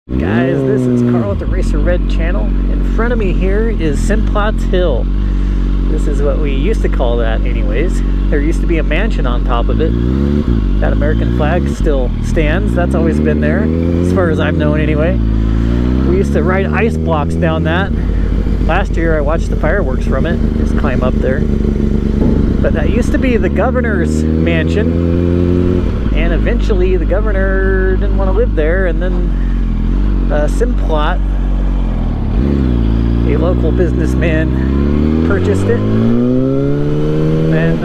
Guys, this is Carl with the Racerred channel. In front of me here is Simplot's Hill. This is what we used to call that anyways. There used to be a mansion on top of it. That American flag still stands. That's always been there, as far as I've known anyway. We used to ride ice blocks down that. Last year I watched the fireworks from it. Just climb up there. But that used to be the governor's mansion. And eventually the governor didn't want to live there, and then Simplot, a local businessman, purchased it, and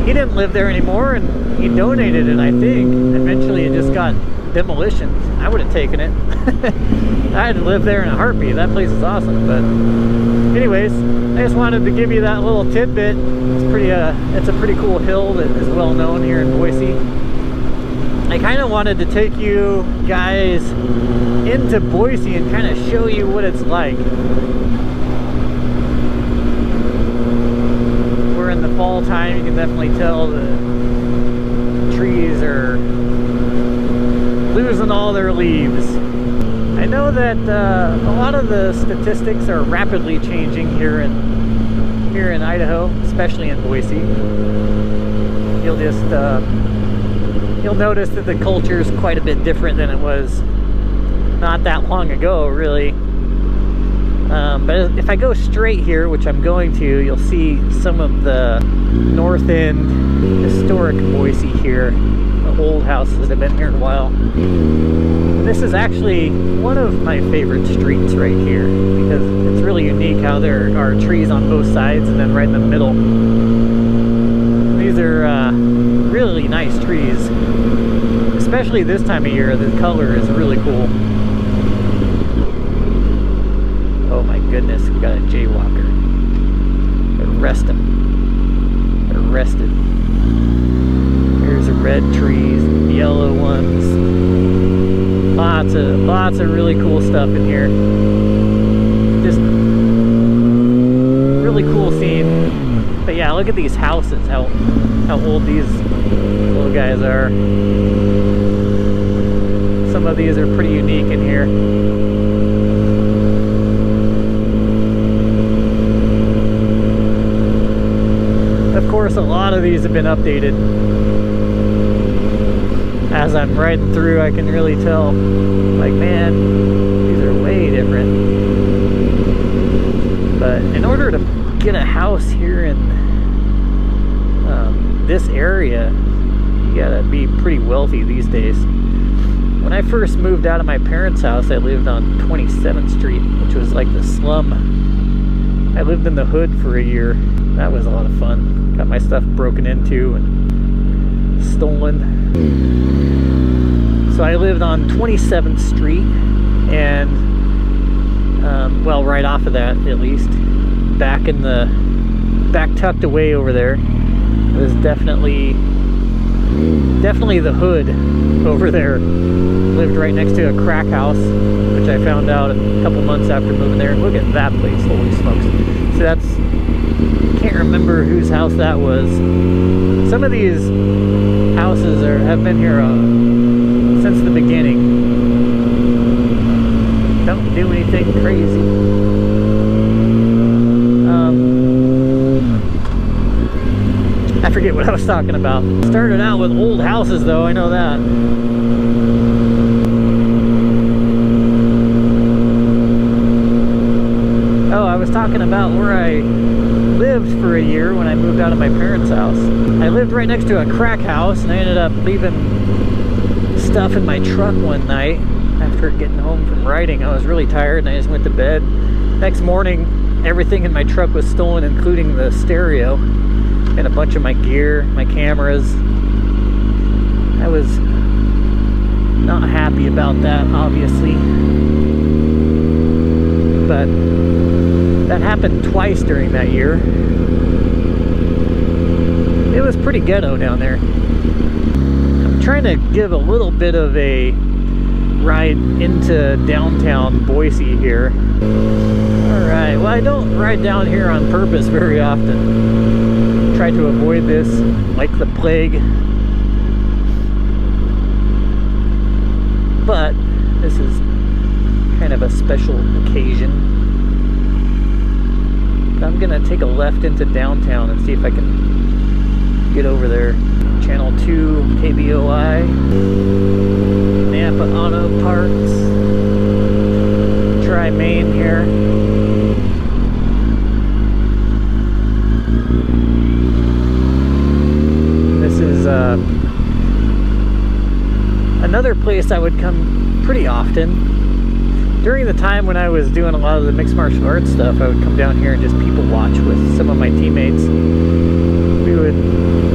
he didn't live there anymore, and he donated it, I think. Eventually it just got demolition. I would have taken it. I had to live there in a heartbeat. That place is awesome. But anyways, I just wanted to give you that little tidbit. It's a pretty cool hill that is well known here in Boise. I kind of wanted to take you guys into Boise and kind of show you what it's like. We're in the fall time. You can definitely tell the trees are losing all their leaves. I know that a lot of the statistics are rapidly changing here in Idaho, especially in Boise. You'll notice that the culture is quite a bit different than it was not that long ago, really. But if I go straight here, which I'm going to, you'll see some of the north end historic Boise here. The old houses that have been here a while. This is actually one of my favorite streets right here, because it's really unique how there are trees on both sides and then right in the middle. These are really nice trees. Especially this time of year, the color is really cool. Oh my goodness, we got a jaywalker. Arrest him. Arrested. There's red trees, yellow ones. Lots of really cool stuff in here. Just really cool scene. But yeah, look at these houses, how old these little guys are. Some of these are pretty unique in here. Of course, a lot of these have been updated. As I'm riding through, I can really tell, like, man, these are way different. But in order to get a house here in this area, you gotta be pretty wealthy these days. When I first moved out of my parents' house, I lived on 27th Street, which was like the slum. I lived in the hood for a year. That was a lot of fun. Got my stuff broken into and stolen. So I lived on 27th Street, and well, right off of that, at least, back tucked away over there. It was definitely the hood over there. Lived right next to a crack house, which I found out a couple months after moving there. Look at that place, holy smokes. So I can't remember whose house that was. Some of these houses have been here since the beginning. Don't do anything crazy. I forget what I was talking about. Started out with old houses though, I know that. Oh, I was talking about where I lived for a year when I moved out of my parents' house. I lived right next to a crack house, and I ended up leaving stuff in my truck one night after getting home from riding. I was really tired and I just went to bed. Next morning, everything in my truck was stolen, including the stereo and a bunch of my gear, my cameras. I was not happy about that, obviously. But that happened twice during that year. It was pretty ghetto down there. I'm trying to give a little bit of a ride into downtown Boise here. Alright, well, I don't ride down here on purpose very often. Try to avoid this like the plague. But this is special occasion. But I'm gonna take a left into downtown and see if I can get over there. Channel 2 KBOI, Napa Auto Parts. Try Maine here. This is another place I would come pretty often. During the time when I was doing a lot of the mixed martial arts stuff, I would come down here and just people watch with some of my teammates.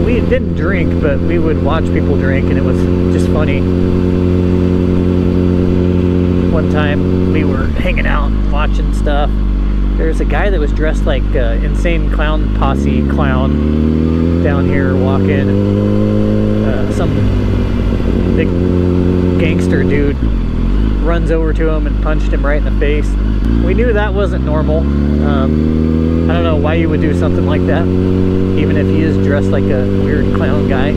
We didn't drink, but we would watch people drink, and it was just funny. One time we were hanging out watching stuff. There's a guy that was dressed like Insane Clown Posse clown down here walking. Some big gangster dude runs over to him and punched him right in the face. We knew that wasn't normal. I don't know why you would do something like that, even if he is dressed like a weird clown guy.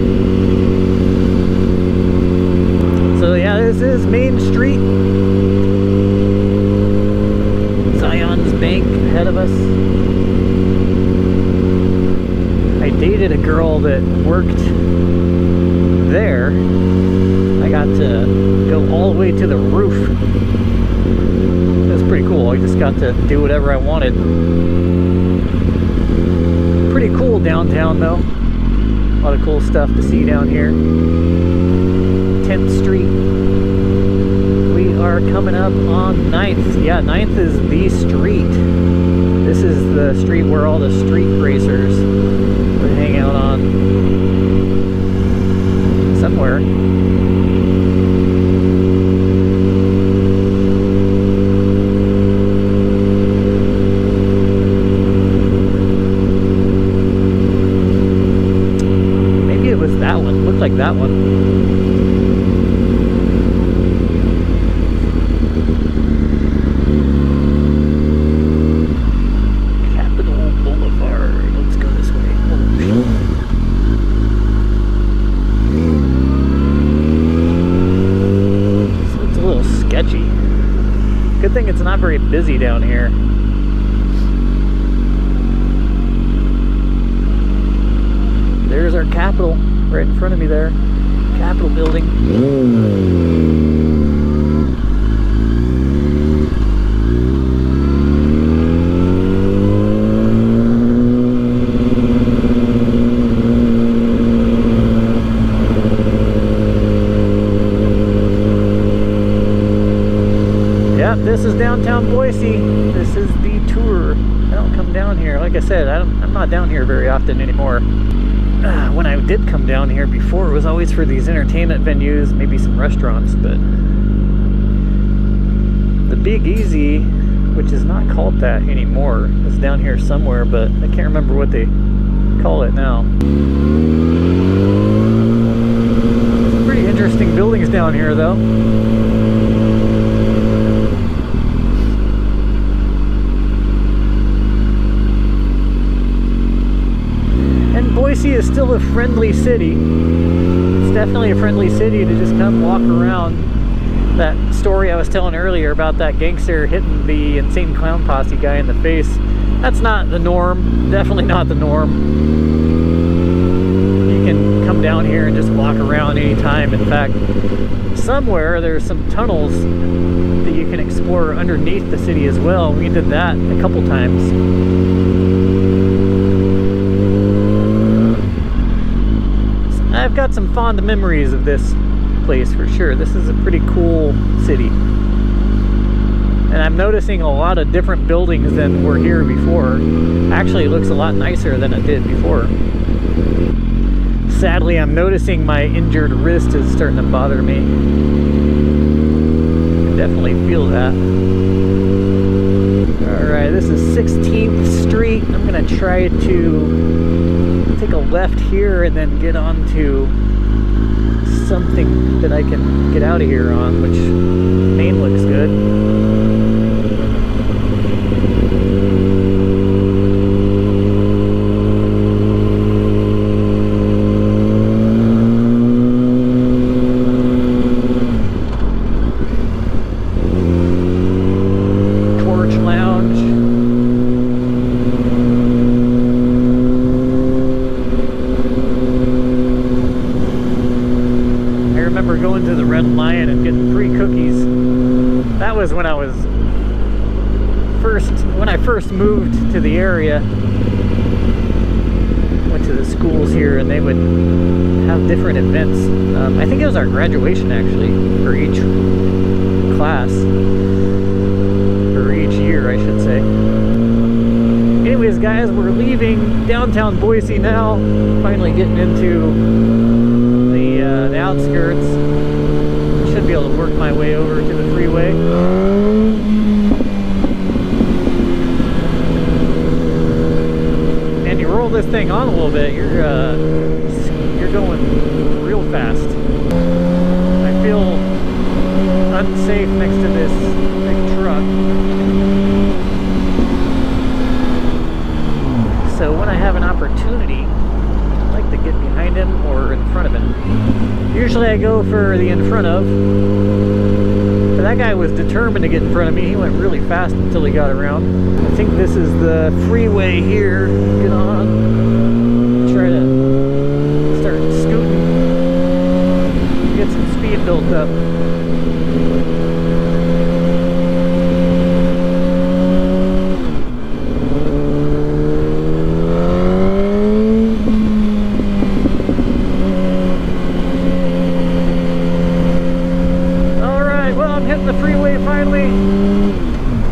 So yeah, this is Main Street. Zion's Bank ahead of us. I dated a girl that worked there. I got to go all the way to the roof. It was pretty cool. I just got to do whatever I wanted. Pretty cool downtown though. A lot of cool stuff to see down here. 10th Street. We are coming up on 9th. Yeah, 9th is the street. This is the street where all the street racers would hang out on. Somewhere. Maybe it was that one. Looked like that one. Good thing it's not very busy down here. There's our Capitol right in front of me there. Capitol building. This is downtown Boise. This is the tour. I don't come down here. Like I said, I'm not down here very often anymore. When I did come down here before, it was always for these entertainment venues, maybe some restaurants, but the Big Easy, which is not called that anymore, is down here somewhere, but I can't remember what they call it now. Some pretty interesting buildings down here though. Boise is still a friendly city. It's definitely a friendly city to just come walk around. That story I was telling earlier about that gangster hitting the Insane Clown Posse guy in the face, that's not the norm. Definitely not the norm. You can come down here and just walk around anytime. In fact, somewhere there's some tunnels that you can explore underneath the city as well. We did that a couple times. I've got some fond memories of this place for sure. This is a pretty cool city. And I'm noticing a lot of different buildings than were here before. Actually, it looks a lot nicer than it did before. Sadly, I'm noticing my injured wrist is starting to bother me. I definitely feel that. Alright, this is 16th Street. I'm going to try to take a left here and then get onto something that I can get out of here on, which Maine looks good. That was when I was when I first moved to the area. Went to the schools here, and they would have different events. I think it was our graduation actually for each class, or each year I should say. Anyways guys, we're leaving downtown Boise now, finally getting into the outskirts. Should be able to work my way over to the freeway. And you roll this thing on a little bit, you're going real fast. I feel unsafe next to this big truck. So when I have an opportunity, I like to get behind him or in front of him. Usually I go for the in front of. But that guy was determined to get in front of me. He went really fast until he got around. I think this is the freeway here. Get on. Try to start scooting. Get some speed built up.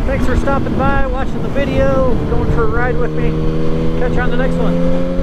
Thanks for stopping by, watching the video, going for a ride with me. Catch you on the next one.